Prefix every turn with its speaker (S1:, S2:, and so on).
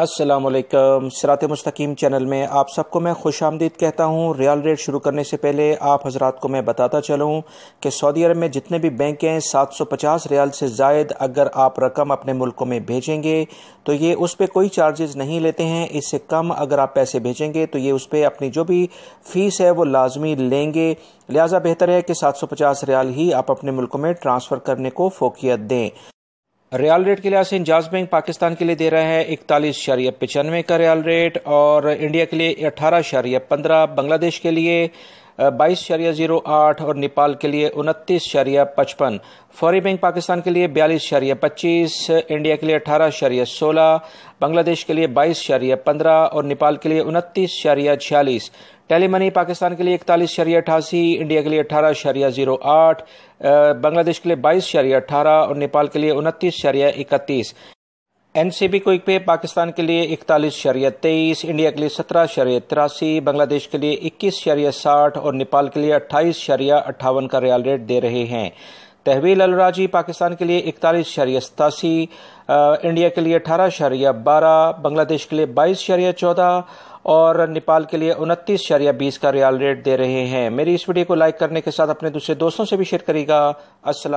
S1: السلام علیکم، صراط مستقیم چینل میں آپ سب کو میں خوش آمدید کہتا ہوں۔ ریال ریٹ شروع کرنے سے پہلے آپ حضرات کو میں بتاتا چلوں کہ سعودی عرب میں جتنے بھی بینک ہیں 750 ریال سے زائد اگر آپ رقم اپنے ملکوں میں بھیجیں گے تو یہ اس پہ کوئی چارجز نہیں لیتے ہیں۔ اس سے کم اگر آپ پیسے بھیجیں گے تو یہ اس پہ اپنی جو بھی فیس ہے وہ لازمی لیں گے، لہٰذا بہتر ہے کہ 750 ریال ہی آپ اپنے ملکوں میں ٹرانسفر کرنے کو فوقیت دیں۔ ریال ریٹ کے لحاظ سے انجاز بینک پاکستان کے لیے دے رہا ہے 41.95 کا ریال ریٹ، اور انڈیا کے لیے 18.15، بنگلہ دیش کے لیے 22.08 اور نیپال کے لیے 29.55۔ فوری بینک پاکستان کے لیے 42.25، انڈیا کے لیے 18.16، بنگلہ دیش کے لیے 22.15 اور نیپال کے لیے 29.46۔ ٹیلی منی پاکستان کے لیے 41.88، انڈیا کے لیے 18.08، بنگلہ دیش کے لیے 22.18 اور نیپال کے لیے 29.31۔ این سی بی کوئک پے پاکستان کے لیے 41.23، انڈیا کے لیے 17.83، بنگلہ دیش کے لیے 21.60 اور نیپال کے لیے 28.58 کا ریال ریٹ دے رہے ہیں۔ تحویل الراجی پاکستان کے لیے 41.87، انڈیا کے لیے 18.12، بنگلہ دیش کے لیے 22.14 اور نیپال کے لیے 29.20 کا ریال ریٹ دے رہے ہیں۔ میری اس ویڈیو کو لائک کرنے کے ساتھ اپنے دوسرے دوستوں سے بھی شیئر کریے گا۔ السلام